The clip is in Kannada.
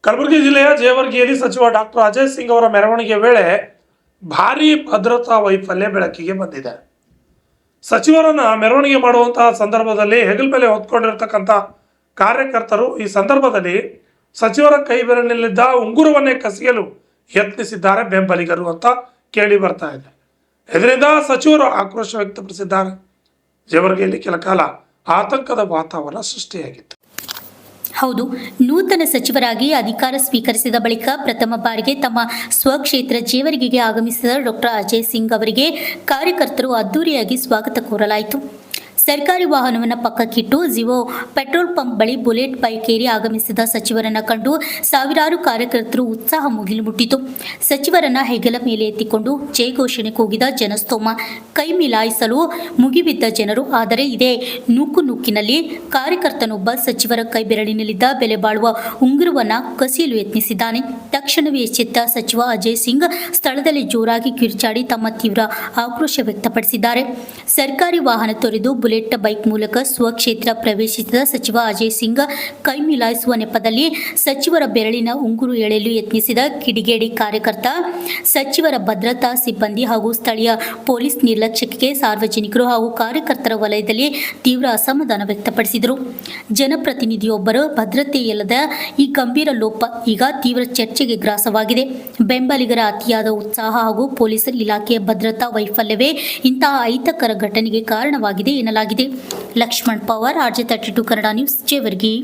ಕಲಬುರಗಿ ಜಿಲ್ಲೆಯ ಜೇವರ್ಗಿಯಲ್ಲಿ ಸಚಿವ ಡಾಕ್ಟರ್ ಅಜಯ್ ಸಿಂಗ್ ಅವರ ಮೆರವಣಿಗೆ ವೇಳೆ ಭಾರೀ ಭದ್ರತಾ ವೈಫಲ್ಯ ಬೆಳಕಿಗೆ ಬಂದಿದೆ. ಸಚಿವರನ್ನ ಮೆರವಣಿಗೆ ಮಾಡುವಂತಹ ಸಂದರ್ಭದಲ್ಲಿ ಹೆಗಲ ಮೇಲೆ ಹೊತ್ಕೊಂಡಿರತಕ್ಕಂಥ ಕಾರ್ಯಕರ್ತರು ಈ ಸಂದರ್ಭದಲ್ಲಿ ಸಚಿವರ ಕೈ ಬೆರಳಿನಲ್ಲಿದ್ದ ಉಂಗುರವನ್ನೇ ಕಸಿಯಲು ಯತ್ನಿಸಿದ್ದಾರೆ ಬೆಂಬಲಿಗರು ಅಂತ ಕೇಳಿ ಬರ್ತಾ ಇದೆ. ಇದರಿಂದ ಸಚಿವರು ಆಕ್ರೋಶ ವ್ಯಕ್ತಪಡಿಸಿದ್ದಾರೆ. ಜೇವರ್ಗಿಯಲ್ಲಿ ಕೆಲ ಕಾಲ ಆತಂಕದ ವಾತಾವರಣ ಸೃಷ್ಟಿಯಾಗಿತ್ತು. ಹೌದು, ನೂತನ ಸಚಿವರಾಗಿ ಅಧಿಕಾರ ಸ್ವೀಕರಿಸಿದ ಬಳಿಕ ಪ್ರಥಮ ಬಾರಿಗೆ ತಮ್ಮ ಸ್ವಕ್ಷೇತ್ರ ಜೇವರ್ಗಿಗೆ ಆಗಮಿಸಿದ ಡಾಕ್ಟರ್ ಅಜಯ್ ಸಿಂಗ್ ಅವರಿಗೆ ಕಾರ್ಯಕರ್ತರು ಅದ್ದೂರಿಯಾಗಿ ಸ್ವಾಗತ ಕೋರಲಾಯಿತು. ಸರ್ಕಾರಿ ವಾಹನವನ್ನು ಪಕ್ಕಕ್ಕಿಟ್ಟು ಜಿವೋ ಪೆಟ್ರೋಲ್ ಪಂಪ್ ಬಳಿ ಬುಲೆಟ್ ಬೈಕ್ ಏರಿ ಆಗಮಿಸಿದ ಸಚಿವರನ್ನ ಕಂಡು ಸಾವಿರಾರು ಕಾರ್ಯಕರ್ತರು ಉತ್ಸಾಹ ಮುಗಿಲು ಮುಟ್ಟಿತು. ಸಚಿವರನ್ನ ಹೆಗಲ ಮೇಲೆ ಎತ್ತಿಕೊಂಡು ಜೈ ಘೋಷಣೆ ಕೂಗಿದ ಜನಸ್ತೋಮ, ಕೈ ಮಿಲಾಯಿಸಲು ಮುಗಿಬಿದ್ದ ಜನರು. ಆದರೆ ಇದೇ ನುಕ್ಕಿನಲ್ಲಿ ಕಾರ್ಯಕರ್ತನೊಬ್ಬ ಸಚಿವರ ಕೈ ಬೆರಳಿನಲ್ಲಿದ್ದ ಬೆಲೆ ಬಾಳುವ ಉಂಗುರವನ್ನ ಕಸಿಯಲು ಯತ್ನಿಸಿದ್ದಾನೆ. ತಕ್ಷಣವೇ ಎಚ್ಚೆತ್ತ ಸಚಿವ ಅಜಯ್ ಸಿಂಗ್ ಸ್ಥಳದಲ್ಲಿ ಜೋರಾಗಿ ಕಿರುಚಾಡಿ ತಮ್ಮ ತೀವ್ರ ಆಕ್ರೋಶ ವ್ಯಕ್ತಪಡಿಸಿದ್ದಾರೆ. ಸರ್ಕಾರಿ ವಾಹನ ತೊರೆದು ಬುಲೆಟ್ ಬೈಕ್ ಮೂಲಕ ಸ್ವಕ್ಷೇತ್ರ ಪ್ರವೇಶಿಸಿದ ಸಚಿವ ಅಜಯ್ ಸಿಂಗ್ ಕೈ ಮಿಲಾಯಿಸುವ ನೆಪದಲ್ಲಿ ಸಚಿವರ ಬೆರಳಿನ ಉಂಗುರು ಎಳೆಯಲು ಯತ್ನಿಸಿದ ಕಿಡಿಗೇಡಿ ಕಾರ್ಯಕರ್ತ ಸಚಿವರ ಭದ್ರತಾ ಸಿಬ್ಬಂದಿ ಹಾಗೂ ಸ್ಥಳೀಯ ಪೊಲೀಸ್ ನಿರ್ಲಕ್ಷ್ಯಕ್ಕೆ ಸಾರ್ವಜನಿಕರು ಹಾಗೂ ಕಾರ್ಯಕರ್ತರ ವಲಯದಲ್ಲಿ ತೀವ್ರ ಅಸಮಾಧಾನ ವ್ಯಕ್ತಪಡಿಸಿದರು. ಜನಪ್ರತಿನಿಧಿಯೊಬ್ಬರು ಭದ್ರತೆಯಿಲ್ಲದ ಈ ಗಂಭೀರ ಲೋಪ ಈಗ ತೀವ್ರ ಚರ್ಚೆಗೆ ಗ್ರಾಸವಾಗಿದೆ. ಬೆಂಬಲಿಗರ ಅತಿಯಾದ ಉತ್ಸಾಹ ಹಾಗೂ ಪೊಲೀಸ್ ಇಲಾಖೆಯ ಭದ್ರತಾ ವೈಫಲ್ಯವೇ ಇಂತಹ ಅಹಿತಕರ ಘಟನೆಗೆ ಕಾರಣವಾಗಿದೆ ಎನ್ನಲಾಗಿದೆ. Laxman Pawar, RJ32 Kannada news, Jevargi.